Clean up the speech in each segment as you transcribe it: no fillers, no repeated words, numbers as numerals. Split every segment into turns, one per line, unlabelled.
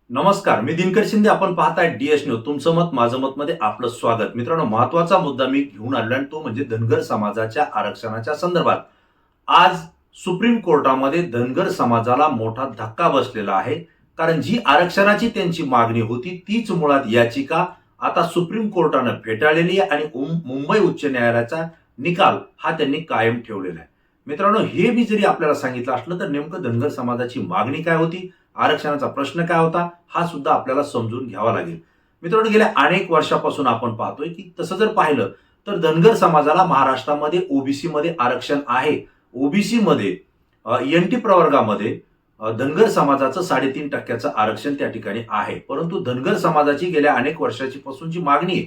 नमस्कार, मी दिनकर शिंदे. आपण पाहताय डीएस न्यूज. तुमचं मत माझं मत मध्ये आपलं स्वागत. मित्रांनो, महत्वाचा मुद्दा मी घेऊन आलो आणि तो म्हणजे धनगर समाजाच्या आरक्षणाच्या संदर्भात. आज सुप्रीम कोर्टामध्ये धनगर समाजाला मोठा धक्का बसलेला आहे. कारण जी आरक्षणाची त्यांची मागणी होती तीच मुळात याचिका आता सुप्रीम कोर्टानं फेटाळलेली आहे आणि मुंबई उच्च न्यायालयाचा निकाल हा त्यांनी कायम ठेवलेला आहे. मित्रांनो, हे बी जरी आपल्याला सांगितलं असलं तर नेमकं धनगर समाजाची मागणी काय होती, आरक्षणाचा प्रश्न काय होता, हा सुद्धा आपल्याला समजून घ्यावा लागेल. मित्रांनो, गेल्या अनेक वर्षापासून आपण पाहतोय की तसं जर पाहिलं तर धनगर समाजाला महाराष्ट्रामध्ये ओबीसी मध्ये आरक्षण आहे. ओबीसी मध्ये एनटी प्रवर्गामध्ये धनगर समाजाचं 3.5% आरक्षण त्या ठिकाणी आहे. परंतु धनगर समाजाची गेल्या अनेक वर्षाची पासूनची मागणी आहे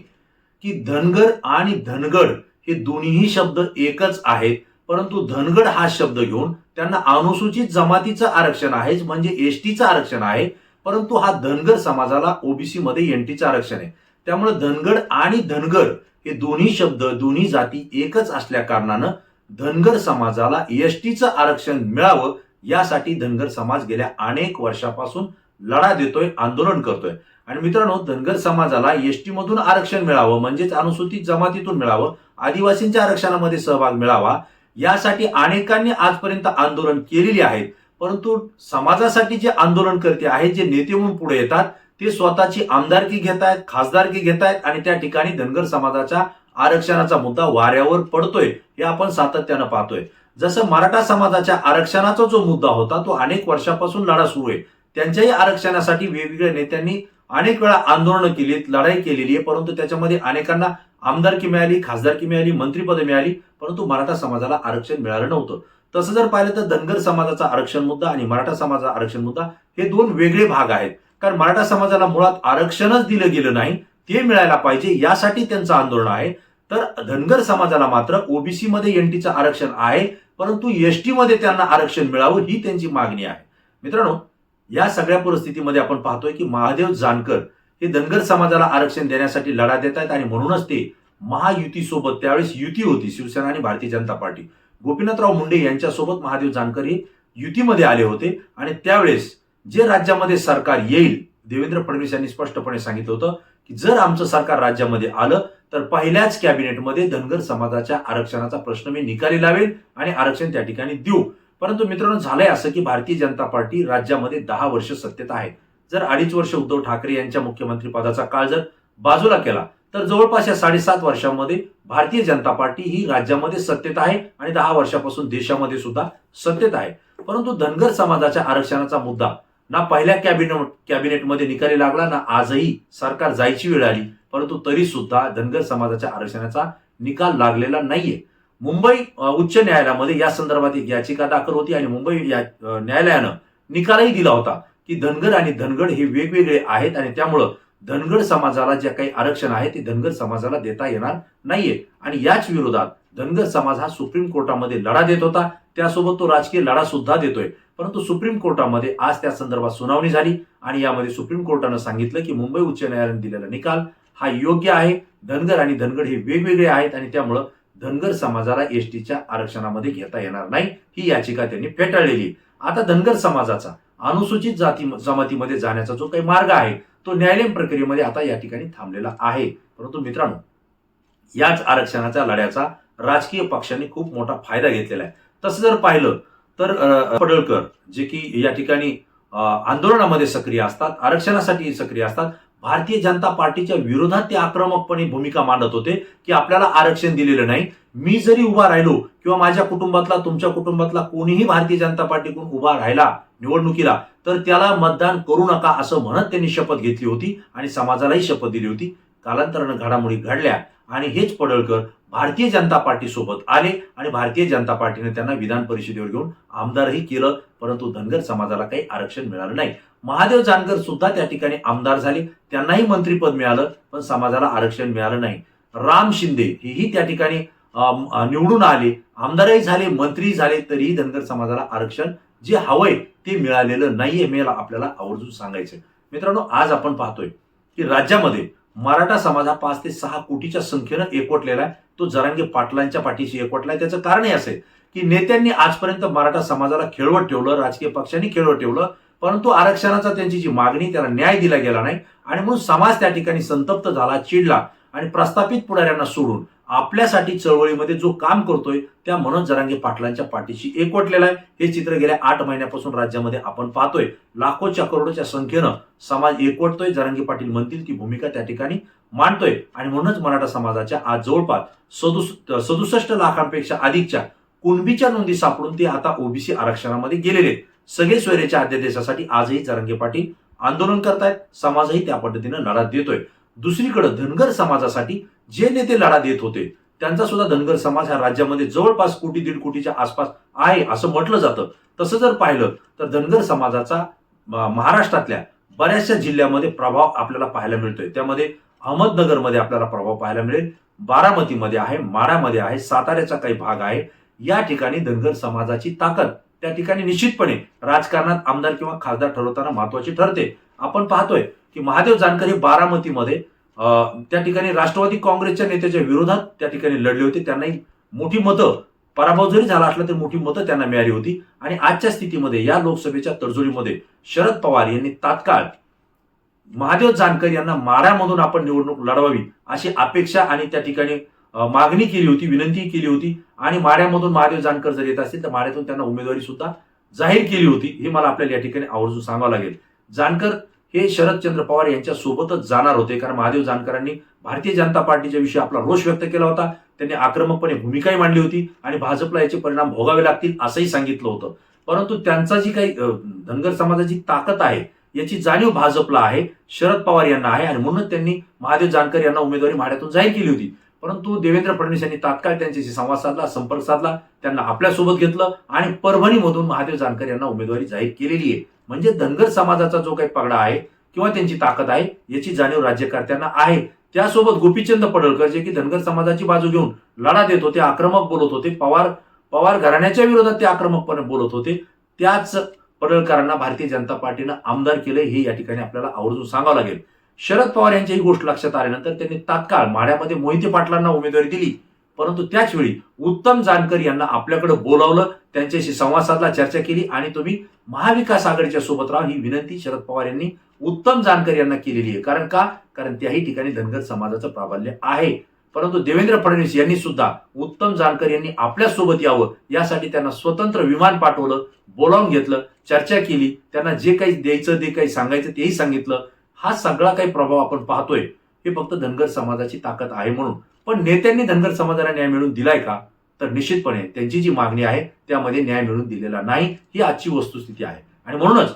की धनगर आणि धनगड हे दोन्हीही शब्द एकच आहेत. परंतु धनगड हा शब्द घेऊन त्यांना अनुसूचित जमातीचं आरक्षण आहे, म्हणजे एसटीचं आरक्षण आहे. परंतु हा धनगर समाजाला ओबीसी मध्ये एनटीचं आरक्षण आहे. त्यामुळे धनगड आणि धनगर हे दोन्ही शब्द दोन्ही जाती एकच असल्या कारणानं धनगर समाजाला एसटीचं आरक्षण मिळावं यासाठी धनगर समाज गेल्या अनेक वर्षापासून लढा देतोय, आंदोलन करतोय. आणि मित्रांनो, धनगर समाजाला एसटी मधून आरक्षण मिळावं, म्हणजेच अनुसूचित जमातीतून मिळावं, आदिवासींच्या आरक्षणामध्ये सहभाग मिळावा यासाठी अनेकांनी आजपर्यंत आंदोलन केलेली आहेत. परंतु समाजासाठी जे आंदोलनकर्ते आहेत, जे नेते म्हणून पुढे येतात, ते स्वतःची आमदारकी घेत आहेत, खासदारकी घेत आहेत आणि त्या ठिकाणी धनगर समाजाच्या आरक्षणाचा मुद्दा वाऱ्यावर पडतोय हे आपण सातत्यानं पाहतोय. जसं मराठा समाजाच्या आरक्षणाचा जो मुद्दा होता तो अनेक वर्षापासून लढा सुरू आहे. त्यांच्याही आरक्षणासाठी वेगवेगळ्या नेत्यांनी अनेक वेळा आंदोलनं केलीत, लढाई केलेली आहे. परंतु त्याच्यामध्ये अनेकांना आमदारकी मिळाली, खासदारकी मिळाली, मंत्रिपद मिळाली, परंतु मराठा समाजाला आरक्षण मिळालं नव्हतं. तसं जर पाहिलं तर धनगर समाजाचा आरक्षण मुद्दा आणि मराठा समाजाचा आरक्षण मुद्दा हे दोन वेगळे भाग आहेत. कारण मराठा समाजाला मुळात आरक्षणच दिलं गेलं नाही, ते मिळायला पाहिजे यासाठी त्यांचं आंदोलन आहे. तर धनगर समाजाला मात्र ओबीसी मध्ये एनटीचं आरक्षण आहे, परंतु एसटी मध्ये त्यांना आरक्षण मिळावं ही त्यांची मागणी आहे. मित्रांनो, या सगळ्या परिस्थितीमध्ये आपण पाहतोय की महादेव जानकर हे धनगर समाजाला आरक्षण देण्यासाठी लढा देत आहेत आणि म्हणूनच ते महायुतीसोबत, त्यावेळेस युती होती शिवसेना आणि भारतीय जनता पार्टी, गोपीनाथराव मुंडे यांच्यासोबत महादेव जानकर हे युतीमध्ये आले होते. आणि त्यावेळेस जे राज्यामध्ये सरकार येईल, देवेंद्र फडणवीस यांनी स्पष्टपणे सांगितलं होतं की जर आमचं सरकार राज्यामध्ये आलं तर पहिल्याच कॅबिनेटमध्ये धनगर समाजाच्या आरक्षणाचा प्रश्न मी निकाली लावेल आणि आरक्षण त्या ठिकाणी देऊ. परंतु मित्रांनो, झालंय असं की भारतीय जनता पार्टी राज्यामध्ये 10 वर्ष सत्तेत आहे. जर 2.5 वर्ष उद्धव ठाकरे यांच्या मुख्यमंत्री पदाचा काळ जर बाजूला केला तर जवळपास या 7.5 वर्षांमध्ये भारतीय जनता पार्टी ही राज्यामध्ये सत्तेत आहे आणि 10 वर्षापासून देशामध्ये सुद्धा सत्तेत आहे. परंतु धनगर समाजाच्या आरक्षणाचा मुद्दा ना पहिल्या कॅबिनेटमध्ये निकाली लागला, ना आजही सरकार जायची वेळ आली, परंतु तरी सुद्धा धनगर समाजाच्या आरक्षणाचा निकाल लागलेला नाहीये. मुंबई उच्च न्यायालयामध्ये या संदर्भात एक याचिका दाखल होती आणि मुंबई न्यायालयानं निकालही दिला होता की धनगर आणि धनगड हे वेगवेगळे आहेत आणि त्यामुळं धनगर समाजाला जे काही आरक्षण आहे ते धनगर समाजाला देता येणार नाहीये. आणि याच विरोधात धनगर समाज हा सुप्रीम कोर्टामध्ये लढा देत होता, त्यासोबत तो राजकीय लढा सुद्धा देतोय. परंतु सुप्रीम कोर्टामध्ये आज त्या संदर्भात सुनावणी झाली आणि यामध्ये सुप्रीम कोर्टानं सांगितलं की मुंबई उच्च न्यायालयाने दिलेला निकाल हा योग्य आहे. धनगर आणि धनगड हे वेगवेगळे आहेत आणि त्यामुळं धनगर समाजाला एसटीच्या आरक्षणामध्ये घेता येणार नाही, ही याचिका त्यांनी फेटाळलेली. आता धनगर समाजाचा अनुसूचित जमातीमध्ये जाण्याचा जो काही मार्ग आहे तो न्यायालयीन प्रक्रियेमध्ये आता या ठिकाणी थांबलेला आहे. परंतु मित्रांनो, याच आरक्षणाच्या लढ्याचा राजकीय पक्षांनी खूप मोठा फायदा घेतलेला आहे. तसं जर पाहिलं तर पडळकर जे की या ठिकाणी आंदोलनामध्ये सक्रिय असतात, आरक्षणासाठी सक्रिय असतात, भारतीय जनता पार्टीच्या विरोधात ते आक्रमकपणे भूमिका मांडत होते की आपल्याला आरक्षण दिलेलं नाही. मी जरी उभा राहिलो किंवा माझ्या कुटुंबातला, तुमच्या कुटुंबातला कोणीही भारतीय जनता पार्टीकडून उभा राहिला निवडणुकीला तर त्याला मतदान करू नका असं म्हणत त्यांनी शपथ घेतली होती आणि समाजालाही शपथ दिली होती. कालांतरानं घडामोडी घडल्या आणि हेच पडळकर भारतीय जनता पार्टी सोबत आले आणि भारतीय जनता पार्टीने त्यांना विधान परिषदेवर घेऊन आमदारही केलं. परंतु धनगर समाजाला काही आरक्षण मिळालं नाही. महादेव जानकर सुद्धा त्या ठिकाणी आमदार झाले, त्यांनाही मंत्रीपद मिळालं, पण समाजाला आरक्षण मिळालं नाही. राम शिंदे हेही त्या ठिकाणी निवडून आले, आमदारही झाले, मंत्री झाले, तरीही धनगर समाजाला आरक्षण जे हवंय ते मिळालेलं नाहीये. मला आपल्याला आवर्जून सांगायचंय. मित्रांनो, आज आपण पाहतोय की राज्यामध्ये मराठा समाज हा 5 ते 6 कोटीच्या संख्येनं एकवटलेला आहे. तो जरांगे पाटलांच्या पाठीशी एकवटलाय. त्याचं कारणही असे की नेत्यांनी आजपर्यंत मराठा समाजाला खेळवत ठेवलं, राजकीय पक्षांनी खेळवत ठेवलं. परंतु आरक्षणाचा त्यांची जी मागणी त्याला न्याय दिला गेला नाही आणि म्हणून समाज त्या ठिकाणी संतप्त झाला, चिडला आणि प्रस्थापित पुढाऱ्यांना सोडून आपल्यासाठी चळवळीमध्ये जो काम करतोय त्या मनोज जरांगे पाटलांच्या पाठीशी एकवटलेला आहे. हे चित्र गेल्या 8 महिन्यापासून राज्यामध्ये आपण पाहतोय. लाखोच्या करोडोच्या संख्येनं समाज एकवटतोय. जरांगे पाटील म्हणतील ती भूमिका त्या ठिकाणी मांडतोय आणि म्हणूनच मराठा समाजाच्या आज जवळपास 67 लाखांपेक्षा अधिकच्या कुणबीच्या नोंदी सापडून ते आता ओबीसी आरक्षणामध्ये गेलेले आहेत. सगळे सोयरेच्या अध्यादेशासाठी आजही जरांगे पाटील आंदोलन करतायत. समाजही त्या पद्धतीनं लढा देतोय. दुसरीकडे धनगर समाजासाठी जे नेते लढा देत होते त्यांचा सुद्धा धनगर समाज ह्या राज्यामध्ये जवळपास 1-1.5 कोटीच्या आसपास आहे असं म्हटलं जातं. तसं जर पाहिलं तर धनगर समाजाचा महाराष्ट्रातल्या बऱ्याचशा जिल्ह्यामध्ये प्रभाव आपल्याला पाहायला मिळतोय. त्यामध्ये अहमदनगरमध्ये आपल्याला प्रभाव पाहायला मिळेल, बारामतीमध्ये आहे, माढ्यामध्ये आहे, साताऱ्याचा काही भाग आहे. या ठिकाणी धनगर समाजाची ताकद त्या ठिकाणी निश्चितपणे राजकारणात आमदार किंवा खासदार ठरवताना महत्वाची ठरते. आपण पाहतोय की महादेव जानकर हे बारामतीमध्ये त्या ठिकाणी राष्ट्रवादी काँग्रेसच्या नेत्याच्या विरोधात त्या ठिकाणी लढले होते. त्यांनाही मोठी मतं, पराभव जरी झाला असला तरी मोठी मतं त्यांना मिळाली होती. आणि आजच्या स्थितीमध्ये या लोकसभेच्या तडजोडीमध्ये शरद पवार यांनी तात्काळ महादेव जानकर यांना माढ्यामधून आपण निवडणूक लढवावी अशी अपेक्षा आणि त्या ठिकाणी मागणी केली होती, विनंती केली होती. आणि माढ्यामधून महादेव जानकर जर येत असतील तर माढ्यातून त्यांना उमेदवारी सुद्धा जाहीर केली होती. हे मला आपल्याला या ठिकाणी आवर्जून सांगावं लागेल. जानकर हे शरदचंद्र पवार यांच्या सोबतच जाणार होते, कारण महादेव जानकरांनी भारतीय जनता पार्टीच्या विषयी आपला रोष व्यक्त केला होता. त्यांनी आक्रमकपणे भूमिकाही मांडली होती आणि भाजपला याचे परिणाम भोगावे लागतील असंही सांगितलं होतं. परंतु त्यांचा जी काही धनगर समाजाची ताकद आहे याची जाणीव भाजपला आहे, शरद पवार यांना आहे आणि म्हणून त्यांनी महादेव जानकर यांना उमेदवारी माढ्यातून जाहीर केली होती. परंतु देवेंद्र फडणवीस यांनी तात्काळ त्यांच्याशी संवाद साधला, संपर्क साधला, त्यांना आपल्यासोबत घेतलं आणि परभणीमधून महादेव जानकर यांना उमेदवारी जाहीर केलेली आहे. म्हणजे धनगर समाजाचा जो काही पगडा आहे किंवा त्यांची ताकद आहे याची जाणीव राज्यकर्त्यांना आहे. त्यासोबत गोपीचंद पडळकर जे की धनगर समाजाची बाजू घेऊन लढा देत होते, आक्रमक बोलत होते, पवार घराण्याच्या विरोधात ते आक्रमकपणे बोलत होते, त्याच पडळकरांना भारतीय जनता पार्टीनं आमदार केले हे या ठिकाणी आपल्याला आवर्जून सांगावं लागेल. शरद पवार यांची ही गोष्ट लक्षात आल्यानंतर त्यांनी तात्काळ माढ्यामध्ये मोहिते पाटलांना उमेदवारी दिली. परंतु त्याच वेळी उत्तम जानकर यांना आपल्याकडे बोलावलं, त्यांच्याशी संवाद साधला, चर्चा केली आणि तुम्ही महाविकास आघाडीच्या सोबत राहा ही विनंती शरद पवार यांनी उत्तम जानकर यांना केलेली आहे. कारण त्याही ठिकाणी धनगर समाजाचं प्राबल्य आहे. परंतु देवेंद्र फडणवीस यांनी सुद्धा उत्तम जानकर यांनी आपल्या सोबत यावं यासाठी त्यांना स्वतंत्र विमान पाठवलं, बोलावून घेतलं, चर्चा केली, त्यांना जे काही द्यायचं, जे काही सांगायचं तेही सांगितलं. हा सगळा काही प्रभाव आपण पाहतोय हे फक्त धनगर समाजाची ताकद आहे म्हणून. पण नेत्यांनी धनगर समाजाला न्याय मिळवून दिलाय का? तर निश्चितपणे त्यांची जी मागणी आहे त्यामध्ये न्याय मिळवून दिलेला नाही, ही आजची वस्तुस्थिती आहे. आणि म्हणूनच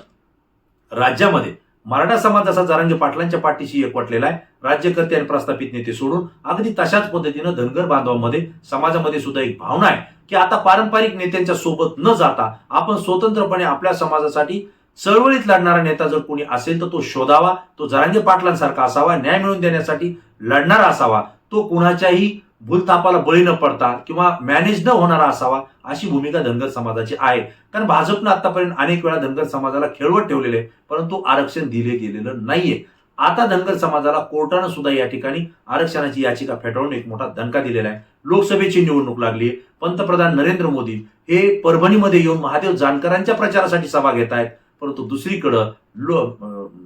राज्यामध्ये मराठा समाज जसा जरांगे पाटलांच्या पाठीशी एकवटलेला आहे, राज्यकर्ते आणि प्रस्थापित नेते सोडून अगदी तशाच पद्धतीनं धनगर बांधवांमध्ये समाजामध्ये सुद्धा एक भावना आहे की आता पारंपरिक नेत्यांच्या सोबत न जाता आपण स्वतंत्रपणे आपल्या समाजासाठी चळवळीत लढणारा नेता जर कोणी असेल तर तो शोधावा. तो जरांगे पाटलांसारखा असावा, न्याय मिळवून देण्यासाठी लढणारा असावा, तो कुणाच्याही भूलथापाला बळी न पडता किंवा मॅनेज न होणारा असावा, अशी भूमिका धनगर समाजाची आहे. कारण भाजपनं आतापर्यंत अनेक वेळा धनगर समाजाला खेळवत ठेवलेले आहे, परंतु आरक्षण दिले गेलेलं नाहीये. आता धनगर समाजाला कोर्टानं सुद्धा या ठिकाणी आरक्षणाची याचिका फेटाळून एक मोठा दणका दिलेला आहे. लोकसभेची निवडणूक लागली, पंतप्रधान नरेंद्र मोदी हे परभणीमध्ये येऊन महादेव जानकरांच्या प्रचारासाठी सभा घेत आहेत. परंतु दुसरीकडं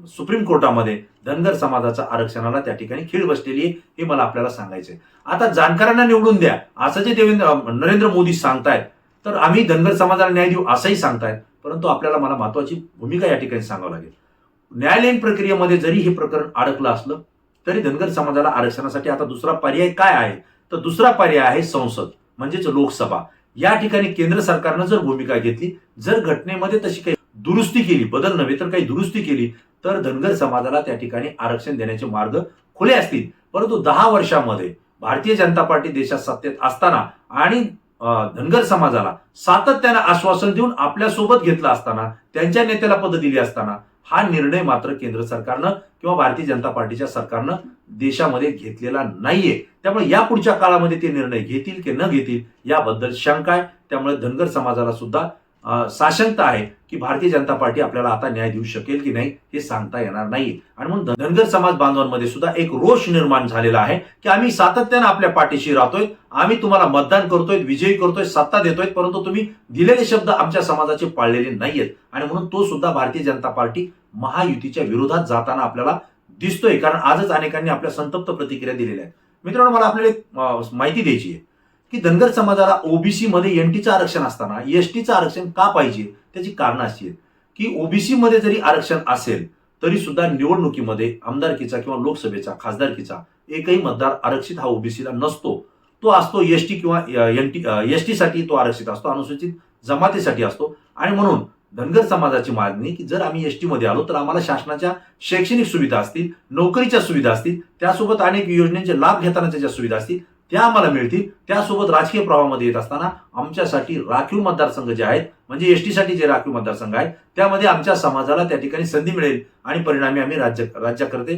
सुप्रीम कोर्टामध्ये धनगर समाजाच्या आरक्षणाला त्या ठिकाणी खीळ बसलेली आहे, हे मला आपल्याला सांगायचंय. आता जानकरांना निवडून द्या असं जे नरेंद्र मोदी सांगतायत, तर आम्ही धनगर समाजाला न्याय देऊ असंही सांगतायत. परंतु आपल्याला मला महत्वाची भूमिका या ठिकाणी सांगावं लागेल. न्यायालयीन प्रक्रियेमध्ये जरी हे प्रकरण अडकलं असलं तरी धनगर समाजाला आरक्षणासाठी आता दुसरा पर्याय काय आहे? तर दुसरा पर्याय आहे संसद, म्हणजेच लोकसभा. या ठिकाणी केंद्र सरकारनं जर भूमिका घेतली, जर घटनेमध्ये तशी काही दुरुस्ती केली, बदल नव्हे तर काही दुरुस्ती केली, तर धनगर समाजाला त्या ठिकाणी आरक्षण देण्याचे मार्ग खुले असतील. परंतु 10 वर्षामध्ये भारतीय जनता पार्टी देशात सत्तेत असताना आणि धनगर समाजाला सातत्यानं आश्वासन देऊन आपल्या सोबत घेतलं असताना, त्यांच्या नेत्याला पद दिली असताना, हा निर्णय मात्र केंद्र सरकारनं किंवा भारतीय जनता पार्टीच्या सरकारनं देशामध्ये घेतलेला नाहीये. त्यामुळे या पुढच्या काळामध्ये ते निर्णय घेतील की न घेतील याबद्दल शंका आहे. त्यामुळे धनगर समाजाला सुद्धा साशंकता आहे की भारतीय जनता पार्टी आपल्याला आता न्याय देऊ शकेल की नाही हे सांगता येणार नाही. आणि म्हणून धनगर समाज बांधवांमध्ये सुद्धा एक रोष निर्माण झालेला आहे की आम्ही सातत्यानं आपल्या पाठीशी राहतोय, आम्ही तुम्हाला मतदान करतोय, विजयी करतोय, सत्ता देतोय, परंतु तुम्ही दिलेले शब्द आमच्या समाजाचे पाळलेले नाहीयेत. आणि म्हणून तो सुद्धा भारतीय जनता पार्टी महायुतीच्या विरोधात जाताना आपल्याला दिसतोय. कारण आजच अनेकांनी आपल्या संतप्त प्रतिक्रिया दिलेल्या आहेत. मित्रांनो, मला आपल्याला एक माहिती द्यायची आहे की धनगर समाजाला ओबीसी मध्ये एनटीचं आरक्षण असताना एसटीचं आरक्षण का पाहिजे, त्याची कारणं अशी आहेत की ओबीसी मध्ये जरी आरक्षण असेल तरी सुद्धा निवडणुकीमध्ये आमदारकीचा किंवा लोकसभेचा, खासदारकीचा एकही मतदार आरक्षित हा ओबीसीला नसतो. तो असतो एसटी किंवा एसटी साठी तो आरक्षित असतो, अनुसूचित जमातीसाठी असतो. आणि म्हणून धनगर समाजाची मागणी की जर आम्ही एसटी मध्ये आलो तर आम्हाला शासनाच्या शैक्षणिक सुविधा असतील, नोकरीच्या सुविधा असतील, त्यासोबत अनेक योजनेचे लाभ घेतानाच्या ज्या सुविधा असतील त्या आम्हाला मिळतील. त्यासोबत राजकीय प्रवाहामध्ये येत असताना आमच्यासाठी राखीव मतदारसंघ जे आहेत, म्हणजे एसटी साठी जे राखीव मतदारसंघ आहेत, त्यामध्ये आमच्या समाजाला त्या ठिकाणी संधी मिळेल आणि परिणामी आम्ही राज्यकर्ते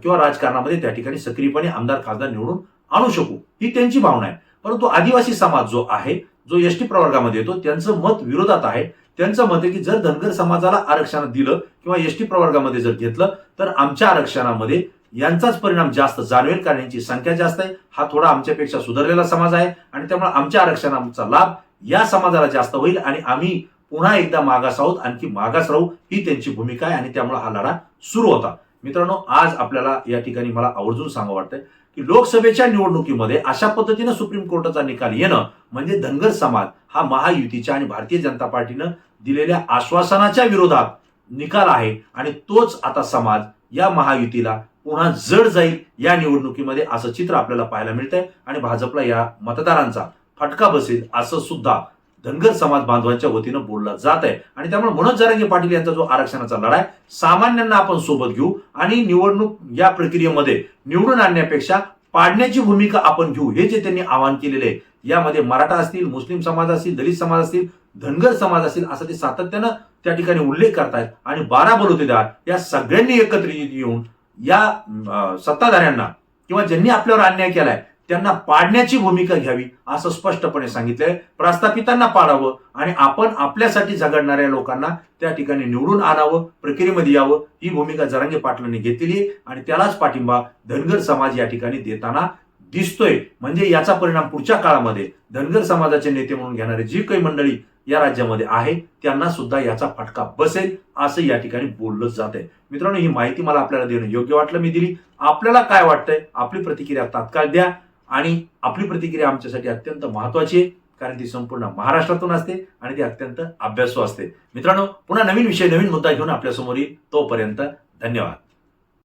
किंवा राजकारणामध्ये त्या ठिकाणी सक्रियपणे आमदार खासदार निवडून आणू शकू, ही त्यांची भावना आहे. परंतु आदिवासी समाज जो आहे, जो एसटी प्रवर्गामध्ये येतो, त्यांचं मत विरोधात आहे. त्यांचं मत आहे की जर धनगर समाजाला आरक्षण दिलं किंवा एसटी प्रवर्गामध्ये जर घेतलं तर आमच्या आरक्षणामध्ये यांचाच परिणाम जास्त जाणवेल, कारण यांची संख्या जास्त आहे, हा थोडा आमच्यापेक्षा सुधारलेला समाज आहे आणि त्यामुळे आमच्या आरक्षणाचा लाभ या समाजाला जास्त होईल आणि आम्ही पुन्हा एकदा मागास आहोत, आणखी मागास राहू, ही त्यांची भूमिका आहे आणि त्यामुळे हा लढा सुरू होता. मित्रांनो, आज आपल्याला या ठिकाणी मला आवर्जून सांगू वाटतंय की लोकसभेच्या निवडणुकीमध्ये अशा पद्धतीनं सुप्रीम कोर्टाचा निकाल येणं म्हणजे धनगर समाज हा महायुतीच्या आणि भारतीय जनता पार्टीनं दिलेल्या आश्वासनाच्या विरोधात निकाल आहे आणि तोच आता समाज या महायुतीला पुन्हा जड जाईल या निवडणुकीमध्ये, असं चित्र आपल्याला पाहायला मिळतंय. आणि भाजपला या मतदारांचा फटका बसेल असं सुद्धा धनगर समाज बांधवांच्या वतीनं बोललं जात आहे. आणि त्यामुळे मनोज जरांगे पाटील यांचा जो आरक्षणाचा लढा आहे, सामान्यांना आपण सोबत घेऊ आणि निवडणूक या प्रक्रियेमध्ये निवडून आणण्यापेक्षा पाडण्याची भूमिका आपण घेऊ, हे जे त्यांनी आवाहन केलेले आहे. यामध्ये मराठा असतील, मुस्लिम समाज असतील, दलित समाज असतील, धनगर समाज असतील, असं ते सातत्यानं त्या ठिकाणी उल्लेख करतायत. आणि 12 बलुतेदार या सगळ्यांनी एकत्रित येऊन या सत्ताधाऱ्यांना किंवा ज्यांनी आपल्यावर अन्याय केलाय त्यांना पाडण्याची भूमिका घ्यावी असं स्पष्टपणे सांगितलंय. प्रस्थापितांना पाडावं आणि आपण आपल्यासाठी झगडणाऱ्या लोकांना त्या ठिकाणी निवडून आणावं, प्रक्रियेमध्ये यावं, ही भूमिका जरांगे पाटलांनी घेतलेली आहे आणि त्यालाच पाठिंबा धनगर समाज या ठिकाणी देताना दिसतोय. म्हणजे याचा परिणाम पुढच्या काळामध्ये धनगर समाजाचे नेते म्हणून घेणारे जी काही मंडळी या राज्यामध्ये आहे त्यांना सुद्धा याचा फटका बसेल असं या ठिकाणी बोललं जात आहे. मित्रांनो, ही माहिती मला आपल्याला देणं योग्य वाटलं, मी दिली. आपल्याला काय वाटतंय, आपली प्रतिक्रिया तात्काळ द्या. आणि आपली प्रतिक्रिया आमच्यासाठी अत्यंत महत्वाची आहे, कारण ती संपूर्ण महाराष्ट्रातून असते आणि ती अत्यंत अभ्यासू असते. मित्रांनो, पुन्हा नवीन विषय, नवीन मुद्दा घेऊन आपल्यासमोर येईल. तोपर्यंत धन्यवाद.